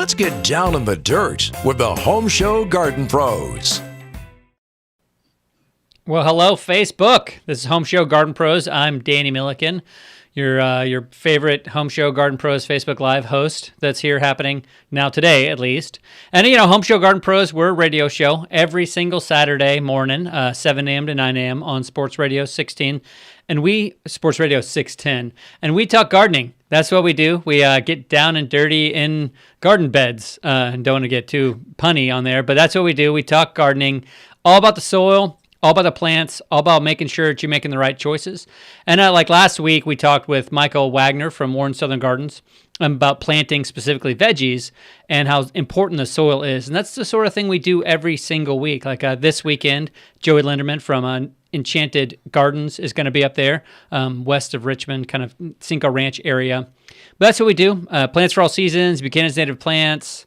Let's get down in the dirt with the Home Show Garden Pros. Well, hello, Facebook. This is Home Show Garden Pros. I'm Danny Milliken, your favorite Home Show Garden Pros Facebook Live host that's here happening now today, at least. And, Home Show Garden Pros, we're a radio show every single Saturday morning, 7 a.m. to 9 a.m. on Sports Radio 16. Sports Radio 610. And we talk gardening. That's what we do. We get down and dirty in garden beds. And don't want to get too punny on there, but that's what we do. We talk gardening, all about the soil, all about the plants, all about making sure that you're making the right choices. And like last week, we talked with Michael Wagner from Warren Southern Gardens about planting specifically veggies and how important the soil is. And that's the sort of thing we do every single week. Like this weekend, Joey Linderman from Enchanted Gardens is going to be up there, west of Richmond, kind of Cinco Ranch area. But that's what we do. Plants for all seasons, Buchanan's Native Plants,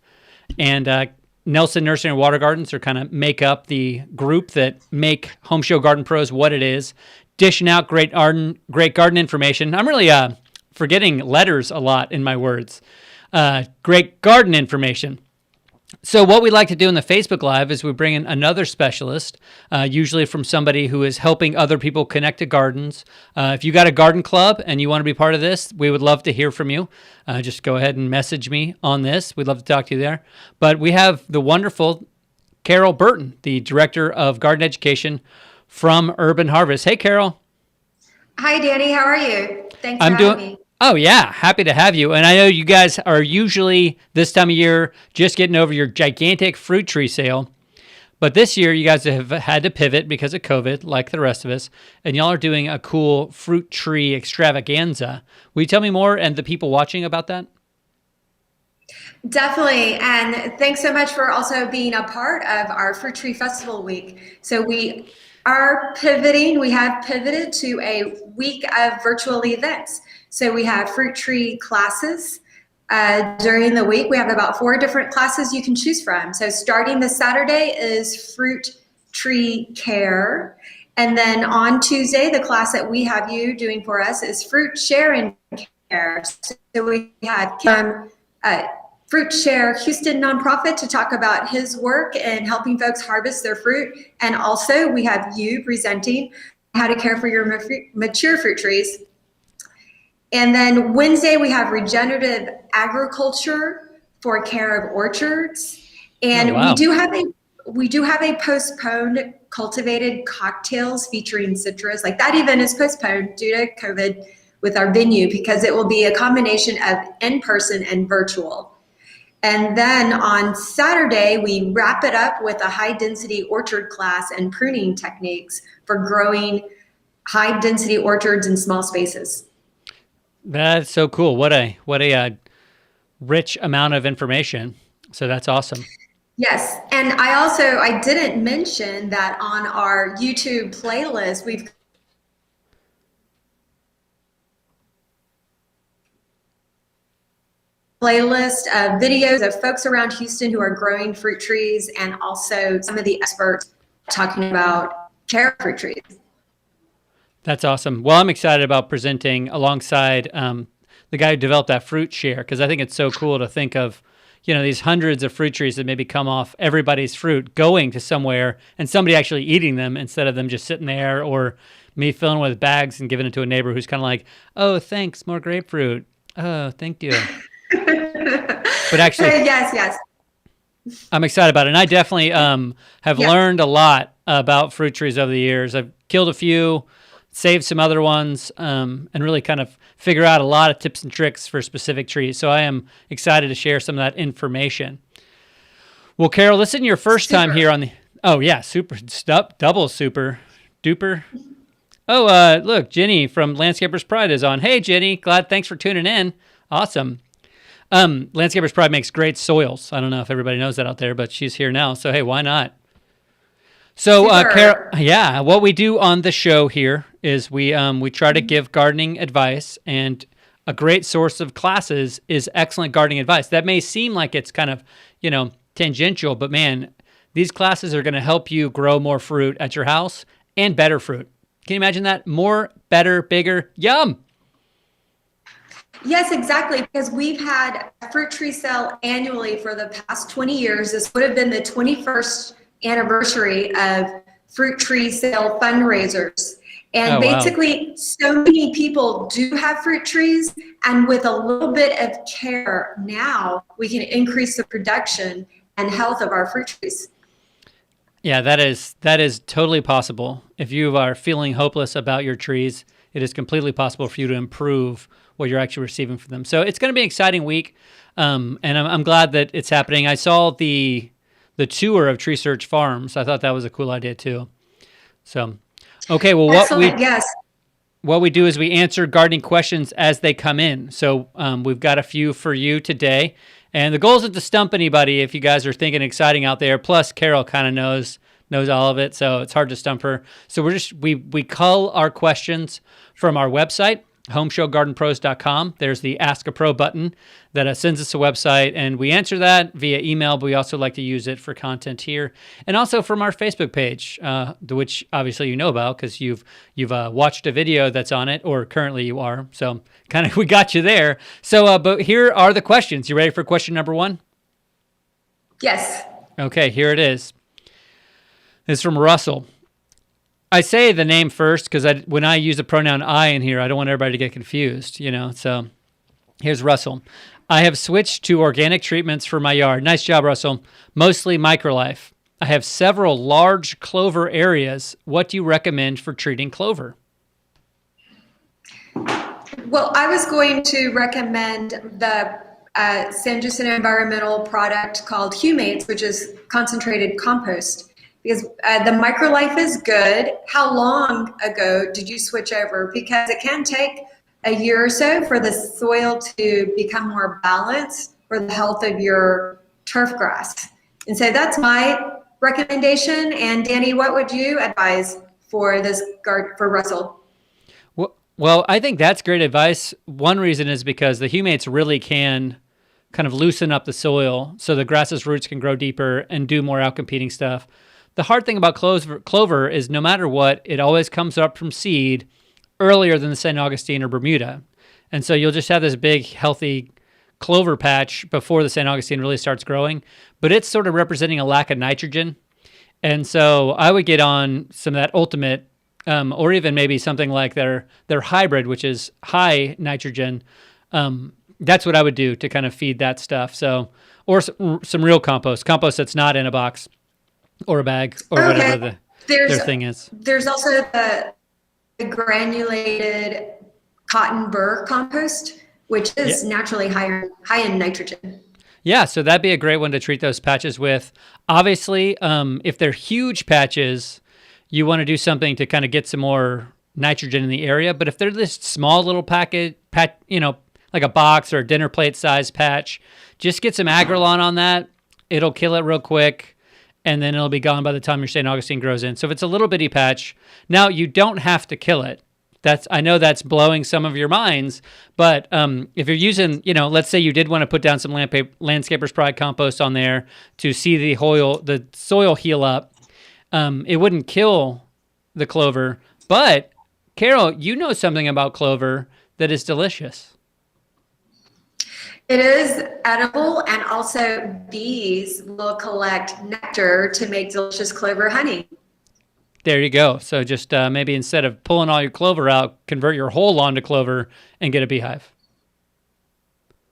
and Nelson Nursery and Water Gardens are kind of make up the group that make Home Show Garden Pros what it is, dishing out great garden information. I'm really forgetting letters a lot in my words. Great garden information. So what we like to do in the Facebook Live is we bring in another specialist, usually from somebody who is helping other people connect to gardens. If you got a garden club and you want to be part of this, we would love to hear from you. Just go ahead and message me on this. We'd love to talk to you there. But we have the wonderful Carol Burton, the Director of Garden Education from Urban Harvest. Hey, Carol. Hi, Danny. How are you? Thanks for having me. Oh, yeah. Happy to have you. And I know you guys are usually this time of year just getting over your gigantic fruit tree sale. But this year, you guys have had to pivot because of COVID, like the rest of us. And y'all are doing a cool fruit tree extravaganza. Will you tell me more and the people watching about that? Definitely. And thanks so much for also being a part of our Fruit Tree Festival week. So we are pivoting. We have pivoted to a week of virtual events. So we have fruit tree classes during the week. We have about 4 different classes you can choose from. So starting this Saturday is fruit tree care. And then on Tuesday, the class that we have you doing for us is fruit share and care. So we have Fruit Share Houston nonprofit to talk about his work and helping folks harvest their fruit. And also we have you presenting how to care for your mature fruit trees. And then Wednesday, we have regenerative agriculture for care of orchards. And we do have a postponed cultivated cocktails featuring citrus. Like that event is postponed due to COVID with our venue because it will be a combination of in-person and virtual. And then on Saturday, we wrap it up with a high-density orchard class and pruning techniques for growing high-density orchards in small spaces. That's so cool. What a rich amount of information. So that's awesome. Yes. And I didn't mention that on our YouTube playlist, we've playlist of videos of folks around Houston who are growing fruit trees and also some of the experts talking about care fruit trees. That's awesome. Well, I'm excited about presenting alongside the guy who developed that fruit share because I think it's so cool to think of, these hundreds of fruit trees that maybe come off everybody's fruit going to somewhere and somebody actually eating them instead of them just sitting there or me filling with bags and giving it to a neighbor who's kind of like, oh, thanks, more grapefruit. Oh, thank you. But actually, yes. I'm excited about it. And I definitely have learned a lot about fruit trees over the years. I've killed a few, saved some other ones, and really kind of figure out a lot of tips and tricks for specific trees. So I am excited to share some of that information. Well, Carol, this isn't your first time here on the... Oh, yeah, super, double super duper. Oh, look, Jenny from Landscapers Pride is on. Hey, Jenny, thanks for tuning in. Awesome. Landscapers Pride makes great soils. I don't know if everybody knows that out there, but she's here now. So, hey, why not? So, Carol, what we do on the show here is we try to give gardening advice, and a great source of classes is excellent gardening advice. That may seem like it's kind of, tangential, but man, these classes are going to help you grow more fruit at your house and better fruit. Can you imagine that? More, better, bigger, yum. Yes, exactly. Because we've had a fruit tree sale annually for the past 20 years. This would have been the 21st anniversary of fruit tree sale fundraisers. And Oh, wow. basically, so many people do have fruit trees. And with a little bit of care now, we can increase the production and health of our fruit trees. Yeah, that is totally possible. If you are feeling hopeless about your trees, it is completely possible for you to improve what you're actually receiving from them. So it's going to be an exciting week, and I'm glad that it's happening. I saw the tour of Tree Search Farms. I thought that was a cool idea too. So, okay, well, Excellent. Yes. what we do is we answer gardening questions as they come in. So we've got a few for you today. And the goal isn't to stump anybody if you guys are thinking exciting out there. Plus, Carol kind of knows all of it, so it's hard to stump her. So we cull our questions from our website, homeshowgardenpros.com. There's the Ask a Pro button that sends us a website, and we answer that via email, but we also like to use it for content here. And also from our Facebook page, which obviously you know about because you've watched a video that's on it, or currently you are. So kind of we got you there. So, but here are the questions. You ready for question number one? Yes. Okay, here it is. This is from Russell. I say the name first because when I use the pronoun I in here, I don't want everybody to get confused, So here's Russell. I have switched to organic treatments for my yard. Nice job, Russell. Mostly microlife. I have several large clover areas. What do you recommend for treating clover? Well, I was going to recommend the San Jacinto environmental product called Humates, which is concentrated compost, because the microlife is good. How long ago did you switch over? Because it can take a year or so for the soil to become more balanced for the health of your turf grass. And so that's my recommendation. And Danny, what would you advise for this for Russell? Well, I think that's great advice. One reason is because the humates really can kind of loosen up the soil so the grass's roots can grow deeper and do more outcompeting stuff. The hard thing about clover is no matter what, it always comes up from seed earlier than the St. Augustine or Bermuda. And so you'll just have this big, healthy clover patch before the St. Augustine really starts growing. But it's sort of representing a lack of nitrogen. And so I would get on some of that ultimate, or even maybe something like their hybrid, which is high nitrogen. That's what I would do to kind of feed that stuff. So, or some real compost that's not in a box or a bag or whatever their thing is. There's also the granulated cotton burr compost, which is naturally high in nitrogen. Yeah, so that'd be a great one to treat those patches with. Obviously, if they're huge patches, you want to do something to kind of get some more nitrogen in the area. But if they're this small little packet, like a box or a dinner plate size patch, just get some Agrelon on that. It'll kill it real quick, and then it'll be gone by the time your St. Augustine grows in. So if it's a little bitty patch, now you don't have to kill it. I know that's blowing some of your minds, but if you're using, let's say you did want to put down some Landscapers Pride compost on there to see the soil heal up, it wouldn't kill the clover. But Carol, you know something about clover that is delicious. It is edible, and also bees will collect nectar to make delicious clover honey. There you go. So just maybe instead of pulling all your clover out, convert your whole lawn to clover and get a beehive.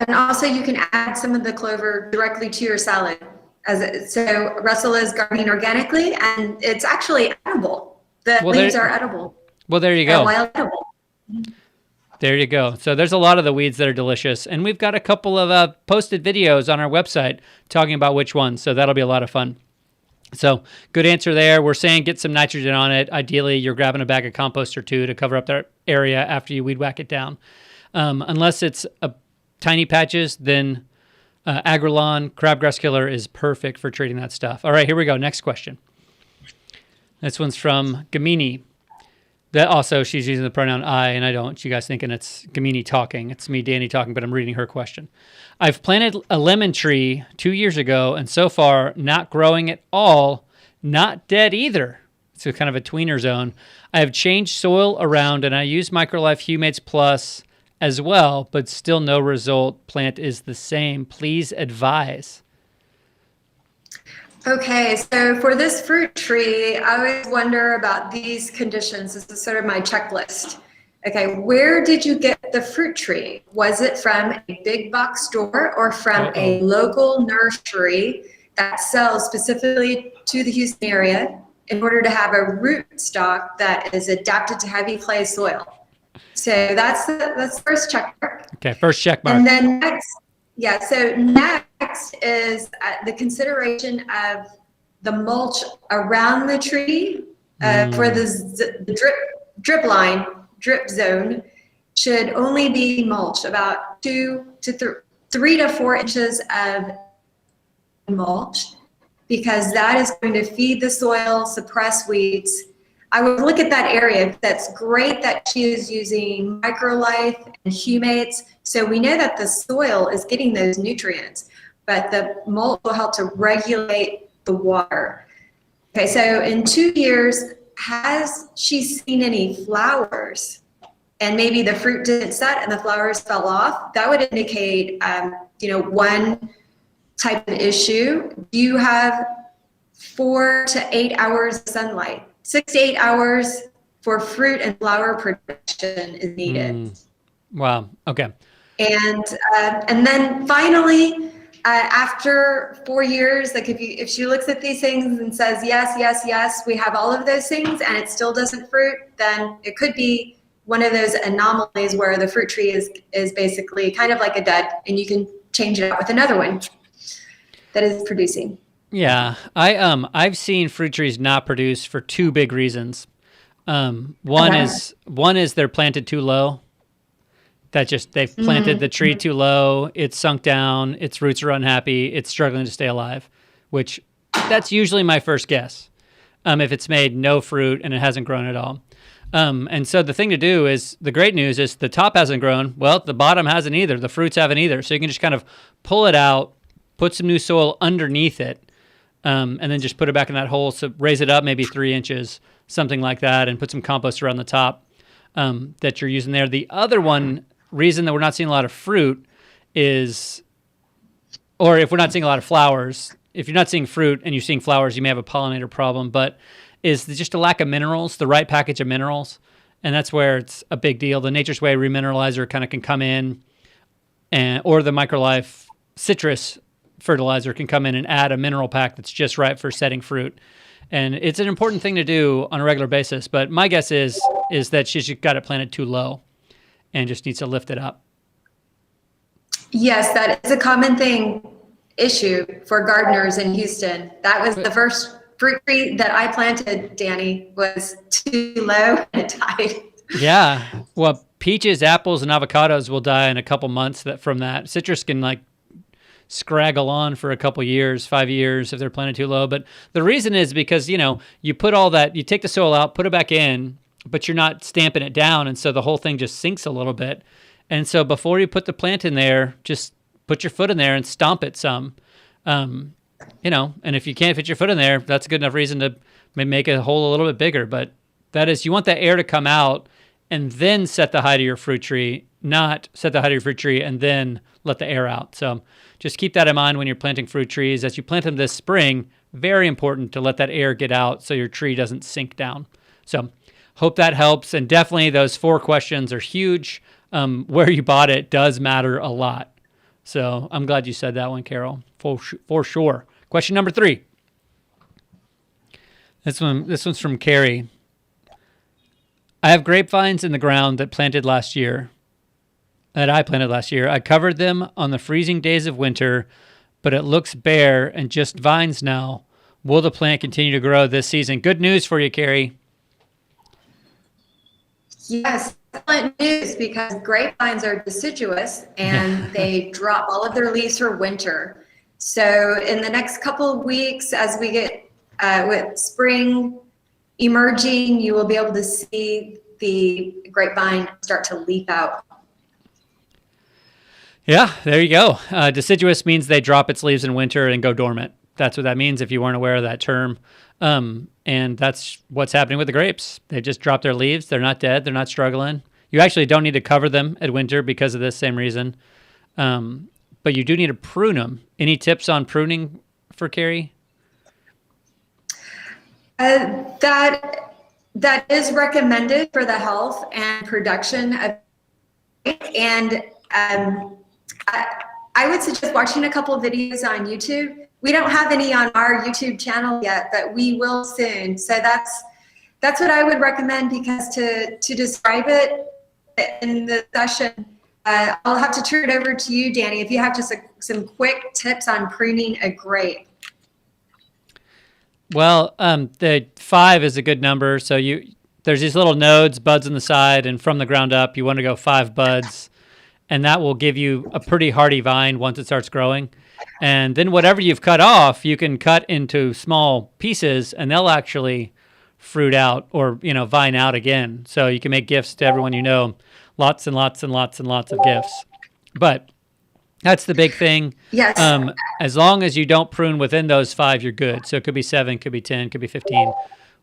And also you can add some of the clover directly to your salad. So Russell is gardening organically, and it's actually edible. The leaves are edible. Well, there you go. Wild edible. There you go. So there's a lot of the weeds that are delicious. And we've got a couple of posted videos on our website talking about which ones. So that'll be a lot of fun. So good answer there. We're saying get some nitrogen on it. Ideally, you're grabbing a bag of compost or two to cover up that area after you weed whack it down. Unless it's tiny patches, then Agrelon crabgrass killer is perfect for treating that stuff. All right, here we go. Next question. This one's from Gamini. That also, she's using the pronoun I, and I don't. You guys thinking it's Gamini talking. It's me, Danny, talking, but I'm reading her question. I've planted a lemon tree 2 years ago, and so far, not growing at all, not dead either. So kind of a tweener zone. I have changed soil around, and I use Microlife Humates Plus as well, but still no result. Plant is the same. Please advise. Okay, so for this fruit tree, I always wonder about these conditions. This is sort of my checklist. Okay, where did you get the fruit tree? Was it from a big box store or from a local nursery that sells specifically to the Houston area in order to have a root stock that is adapted to heavy clay soil? So that's the first check mark. Okay, first check mark. And then next is the consideration of the mulch around the tree for the drip zone should only be mulch, about 3 to 4 inches of mulch, because that is going to feed the soil, suppress weeds. I would look at that area. That's great that she is using microlife and humates. So we know that the soil is getting those nutrients, but the mulch will help to regulate the water. Okay, so in 2 years, has she seen any flowers? And maybe the fruit didn't set and the flowers fell off. That would indicate, one type of issue. Do you have 4 to 8 hours of sunlight? 6 to 8 hours for fruit and flower production is needed. Wow. Okay. And then finally, after 4 years, like if she looks at these things and says yes, we have all of those things, and it still doesn't fruit, then it could be one of those anomalies where the fruit tree is basically kind of like a dud, and you can change it out with another one that is producing. Yeah, I've seen fruit trees not produce for 2 big reasons. One is they're planted too low. They've planted the tree too low. It's sunk down. Its roots are unhappy. It's struggling to stay alive, which that's usually my first guess. If it's made no fruit and it hasn't grown at all. And so the thing to do is, the great news is the top hasn't grown. Well, the bottom hasn't either. The fruits haven't either. So you can just kind of pull it out, put some new soil underneath it, and then just put it back in that hole. So raise it up maybe 3 inches, something like that, and put some compost around the top that you're using there. The other reason that we're not seeing a lot of fruit is, or if we're not seeing a lot of flowers, if you're not seeing fruit and you're seeing flowers, you may have a pollinator problem, but is just a lack of minerals, the right package of minerals. And that's where it's a big deal. The Nature's Way remineralizer kind of can come in, or the Microlife citrus fertilizer can come in and add a mineral pack that's just right for setting fruit. And it's an important thing to do on a regular basis. But my guess is that she's got it planted too low and just needs to lift it up. Yes, that is a common issue for gardeners in Houston. That was the first fruit tree that I planted, Danny, was too low and it died. Yeah. Well, peaches, apples, and avocados will die in a couple months from that. Citrus can scraggle on for a couple years, 5 years if they're planted too low. But the reason is because, you put all that, you take the soil out, put it back in, but you're not stamping it down. And so the whole thing just sinks a little bit. And so before you put the plant in there, just put your foot in there and stomp it some. And if you can't fit your foot in there, that's a good enough reason to make a hole a little bit bigger. But that is, you want that air to come out and then set the height of your fruit tree, not set the height of your fruit tree and then let the air out. So just keep that in mind when you're planting fruit trees. As you plant them this spring, very important to let that air get out so your tree doesn't sink down. So hope that helps. And definitely those 4 questions are huge. Where you bought it does matter a lot. So I'm glad you said that one, Carol, for sure. Question number 3. This one's from Carrie. I have grapevines in the ground that I planted last year. I covered them on the freezing days of winter, but it looks bare and just vines now. Will the plant continue to grow this season? Good news for you, Carrie. Yes, excellent news, because grapevines are deciduous and they drop all of their leaves for winter. So in the next couple of weeks, as we get with spring emerging, you will be able to see the grapevine start to leaf out. Yeah, there you go. Deciduous means they drop its leaves in winter and go dormant. That's what that means if you weren't aware of that term. And that's what's happening with the grapes. They just dropped their leaves. They're not dead. They're not struggling. You actually don't need to cover them at winter because of this same reason. But you do need to prune them. Any tips on pruning for Carrie? That is recommended for the health and production of, and I would suggest watching a couple of videos on YouTube. We don't have any on our YouTube channel yet, but we will soon. So that's what I would recommend, because to describe it in the session, I'll have to turn it over to you, Danny, if you have just some quick tips on pruning a grape. Well, the 5 is a good number. So there's these little nodes, buds on the side, and from the ground up, you want to go 5 buds, and that will give you a pretty hardy vine once it starts growing. And then whatever you've cut off, you can cut into small pieces, and they'll actually fruit out or, vine out again. So you can make gifts to everyone you know, lots and lots and lots and lots of gifts. But that's the big thing. Yes. As long as you don't prune within those 5, you're good. So it could be 7, could be 10, could be 15,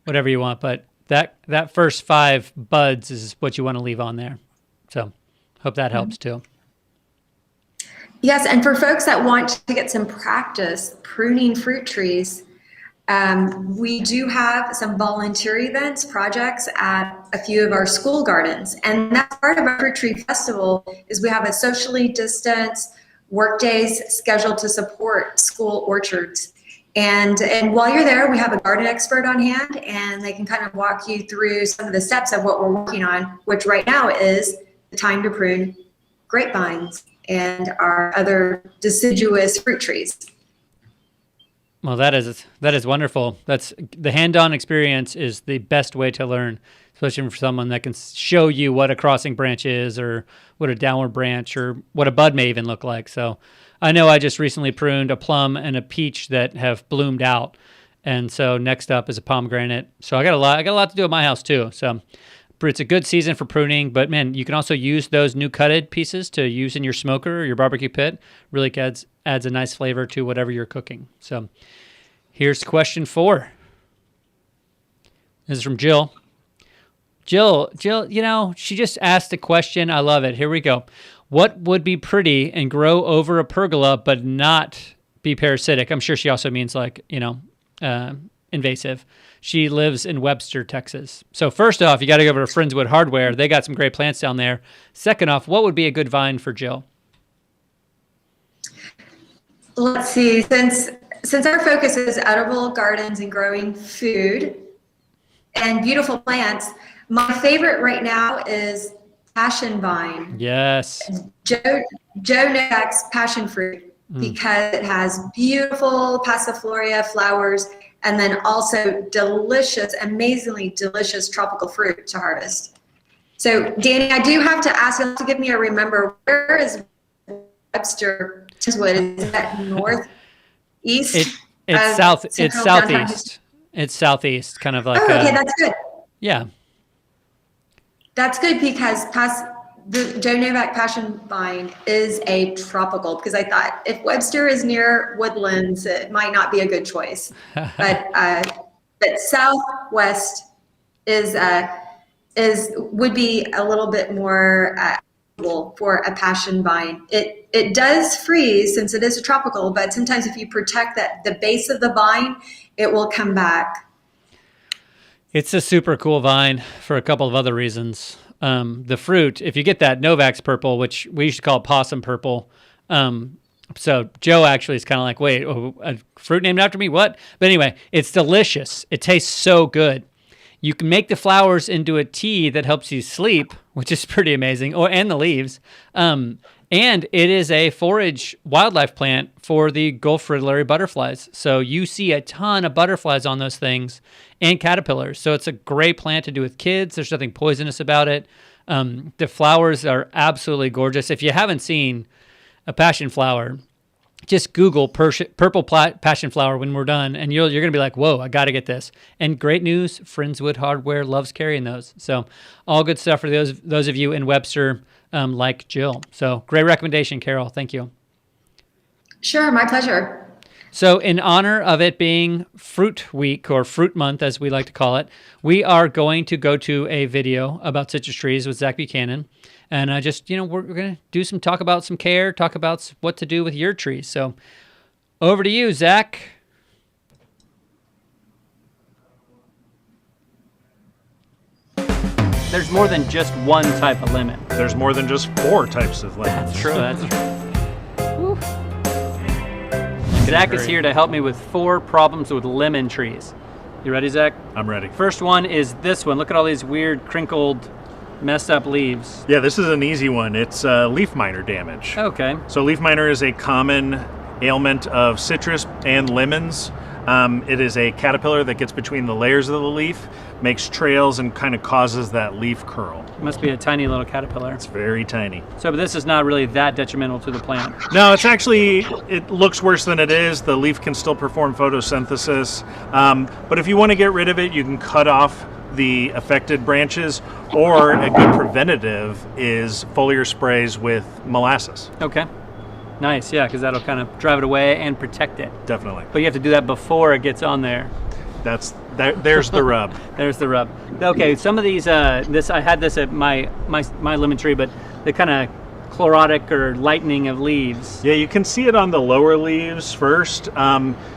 whatever you want. But that first 5 buds is what you want to leave on there. So hope that helps too. Yes, and for folks that want to get some practice pruning fruit trees, we do have some volunteer events, projects at a few of our school gardens. And that's part of our fruit tree festival, is we have a socially distanced work days scheduled to support school orchards. And while you're there, we have a garden expert on hand, and they can kind of walk you through some of the steps of what we're working on, which right now is the time to prune grapevines and our other deciduous fruit trees. Well, that is wonderful. That's the hand-on experience is the best way to learn, especially for someone that can show you what a crossing branch is, or what a downward branch, or what a bud may even look like. So I know I just recently pruned a plum and a peach that have bloomed out. And so next up is a pomegranate. So I got a lot to do at my house too. So it's a good season for pruning, but man, you can also use those new cutted pieces to use in your smoker or your barbecue pit. Really adds a nice flavor to whatever you're cooking. So here's question 4. This is from Jill. Jill, she just asked a question. I love it. Here we go. What would be pretty and grow over a pergola but not be parasitic? I'm sure she also means invasive. She lives in Webster, Texas. So first off, you got to go over to Friendswood Hardware. They got some great plants down there. Second off, what would be a good vine for Jill? Let's see. Since our focus is edible gardens and growing food and beautiful plants, my favorite right now is passion vine. Yes. Joe Novak's passion fruit, because it has beautiful passiflora flowers, and then also delicious, amazingly delicious tropical fruit to harvest. So Danny, I do have to ask you to give me a remember. Where is Webster? Is that northeast? It's southeast. It's southeast, kind of like. Okay, that's good. Yeah. That's good, because the Joe Novak passion vine is a tropical, because I thought if Webster is near woodlands, it might not be a good choice. But southwest would be a little bit more for a passion vine. It does freeze since it is a tropical, but sometimes if you protect the base of the vine, it will come back. It's a super cool vine for a couple of other reasons. The fruit, if you get that Novak's purple, which we used to call possum purple. So Joe actually is kind of like, wait, a fruit named after me? What? But anyway, it's delicious. It tastes so good. You can make the flowers into a tea that helps you sleep, which is pretty amazing, and the leaves. And it is a forage wildlife plant for the Gulf fritillary butterflies. So you see a ton of butterflies on those things and caterpillars. So it's a great plant to do with kids. There's nothing poisonous about it. The flowers are absolutely gorgeous. If you haven't seen a passion flower, just Google purple passion flower when we're done, and you're going to be like, whoa, I got to get this. And great news, Friendswood Hardware loves carrying those. So all good stuff for those of you in Webster like Jill. So great recommendation, Carol. Thank you. Sure, my pleasure. So in honor of it being Fruit Week or Fruit Month, as we like to call it, we are going to go to a video about citrus trees with Zach Buchanan. And we're going to talk about some care, talk about what to do with your trees. So over to you, Zach. There's more than just one type of lemon. There's more than just 4 types of lemons. That's true. Woo. Zach is here to help me with 4 problems with lemon trees. You ready, Zach? I'm ready. First one is this one. Look at all these weird, crinkled, messed up leaves. Yeah, this is an easy one. It's leaf miner damage. Okay. So leaf miner is a common ailment of citrus and lemons. It is a caterpillar that gets between the layers of the leaf, makes trails, and kind of causes that leaf curl. It must be a tiny little caterpillar. It's very tiny. So, but this is not really that detrimental to the plant. No, it looks worse than it is. The leaf can still perform photosynthesis. But if you want to get rid of it, you can cut off the affected branches, or a good preventative is foliar sprays with molasses. Okay. Nice, yeah, because that'll kind of drive it away and protect it. Definitely. But you have to do that before it gets on there. There's the rub. There's the rub. Okay, some of these, I had this at my lemon tree, but the kind of chlorotic or lightening of leaves. Yeah, you can see it on the lower leaves first.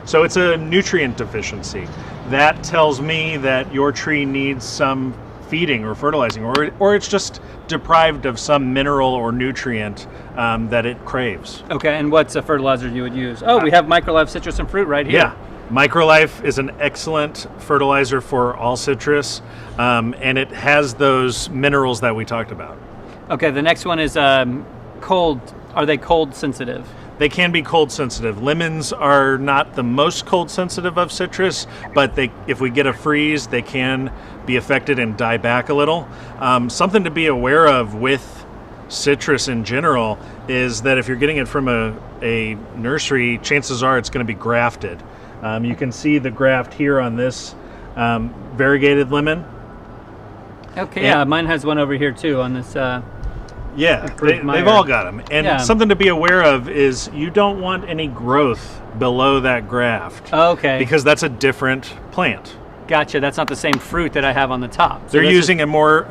So it's a nutrient deficiency. That tells me that your tree needs some feeding or fertilizing, or it's just deprived of some mineral or nutrient that it craves. Okay, and what's a fertilizer you would use? Oh, we have Microlife Citrus and Fruit right here. Yeah, Microlife is an excellent fertilizer for all citrus, and it has those minerals that we talked about. Okay, the next one is cold. Are they cold sensitive? They can be cold sensitive. Lemons are not the most cold sensitive of citrus, but if we get a freeze, they can be affected and die back a little. Something to be aware of with citrus in general is that if you're getting it from a nursery, chances are it's going to be grafted. You can see the graft here on this variegated lemon. Okay, yeah, mine has one over here too on this. Yeah, they've all got them. And something to be aware of is you don't want any growth below that graft. Okay. Because that's a different plant. Gotcha. That's not the same fruit that I have on the top. So they're using a more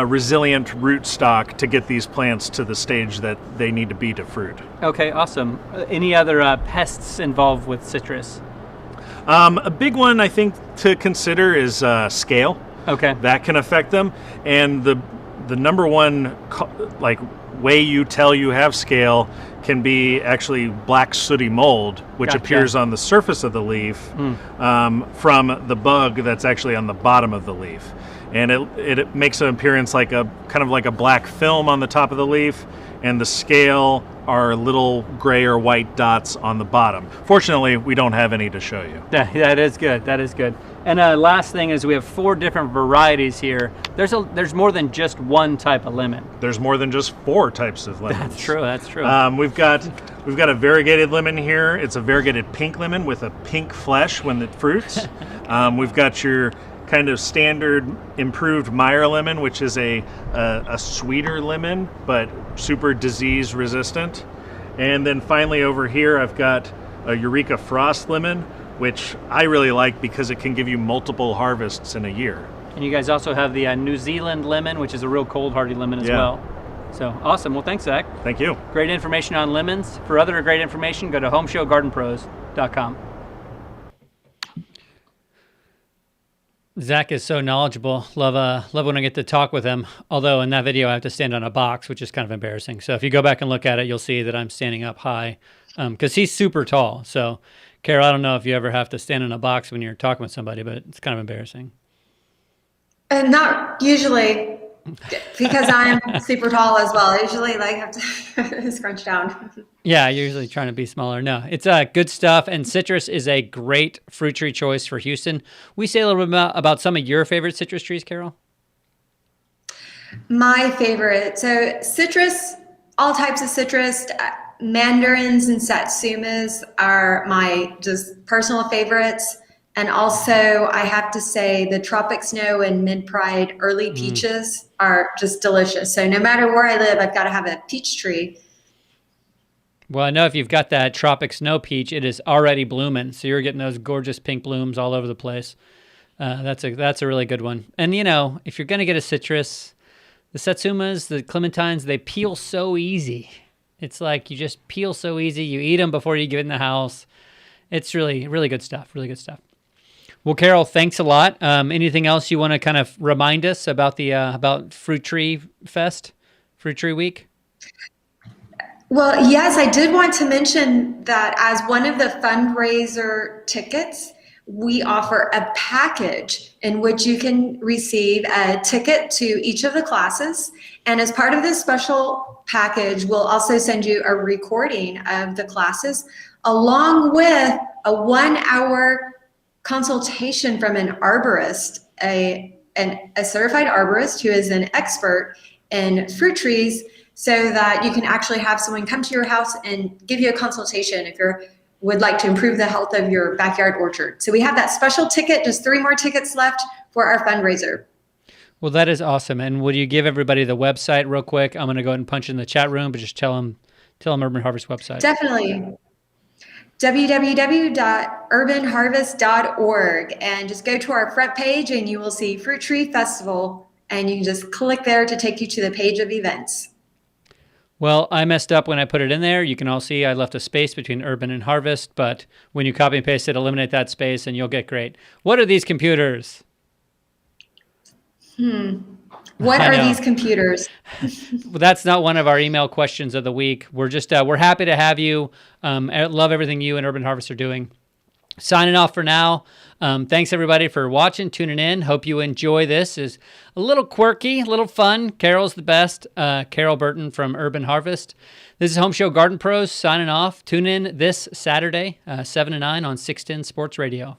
resilient root stock to get these plants to the stage that they need to be to fruit. Okay, awesome. Any other pests involved with citrus? A big one I think to consider is scale. Okay. That can affect them. And the number one way you tell you have scale can be actually black sooty mold, which appears on the surface of the leaf from the bug that's actually on the bottom of the leaf. And it makes an appearance like a kind of like a black film on the top of the leaf, and the scale are little gray or white dots on the bottom. Fortunately, we don't have any to show you. That is good. That is good. And last thing is we have 4 different varieties here. There's more than just one type of lemon. There's more than just 4 types of lemons. That's true. That's true. We've got a variegated lemon here. It's a variegated pink lemon with a pink flesh when it fruits. We've got your kind of standard improved Meyer lemon, which is a sweeter lemon but super disease resistant. And then finally over here I've got a Eureka Frost lemon, which I really like because it can give you multiple harvests in a year. And you guys also have the New Zealand lemon, which is a real cold hardy lemon as well. So awesome. Well, thanks, Zach. Thank you. Great information on lemons. For other great information, go to HomeShowGardenPros.com. Zach is so knowledgeable. Love when I get to talk with him. Although in that video I have to stand on a box, which is kind of embarrassing. So if you go back and look at it, you'll see that I'm standing up high because he's super tall. So Carol, I don't know if you ever have to stand in a box when you're talking with somebody, but it's kind of embarrassing. And not usually, because I'm super tall as well. I usually have to scrunch down. Yeah, usually trying to be smaller. No, it's good stuff. And citrus is a great fruit tree choice for Houston. We say a little bit about some of your favorite citrus trees, Carol? My favorite. So citrus, all types of citrus, mandarins and satsumas are my just personal favorites. And also, I have to say the Tropic Snow and Mid-Pride early peaches are just delicious. So no matter where I live, I've got to have a peach tree. Well, I know if you've got that tropic snow peach, it is already blooming. So you're getting those gorgeous pink blooms all over the place. That's a really good one. And if you're gonna get a citrus, the satsumas, the clementines, they peel so easy. It's like you just peel so easy. You eat them before you get in the house. It's really, really good stuff. Really good stuff. Well, Carol, thanks a lot. Anything else you want to kind of remind us about the about Fruit Tree Fest, Fruit Tree Week? Well, yes, I did want to mention that as one of the fundraiser tickets, we offer a package in which you can receive a ticket to each of the classes. And as part of this special package, we'll also send you a recording of the classes along with a 1-hour consultation from an arborist, a certified arborist who is an expert in fruit trees, so that you can actually have someone come to your house and give you a consultation if you would like to improve the health of your backyard orchard. So we have that special ticket, just 3 more tickets left for our fundraiser. Well, that is awesome. And would you give everybody the website real quick? I'm going to go ahead and punch in the chat room, but just tell them Urban Harvest website. Definitely. www.urbanharvest.org, and just go to our front page and you will see Fruit Tree Festival, and you can just click there to take you to the page of events. Well, I messed up when I put it in there. You can all see I left a space between Urban and Harvest, but when you copy and paste it, eliminate that space and you'll get great. What are these computers? What are these computers? Well, that's not one of our email questions of the week. We're just we're happy to have you. I love everything you and Urban Harvest are doing. Signing off for now. Thanks everybody for watching, tuning in. Hope you enjoy this. It's a little quirky, a little fun. Carol's the best. Carol Burton from Urban Harvest. This is Home Show Garden Pros signing off. Tune in this Saturday, 7 to 9 on 610 Sports Radio.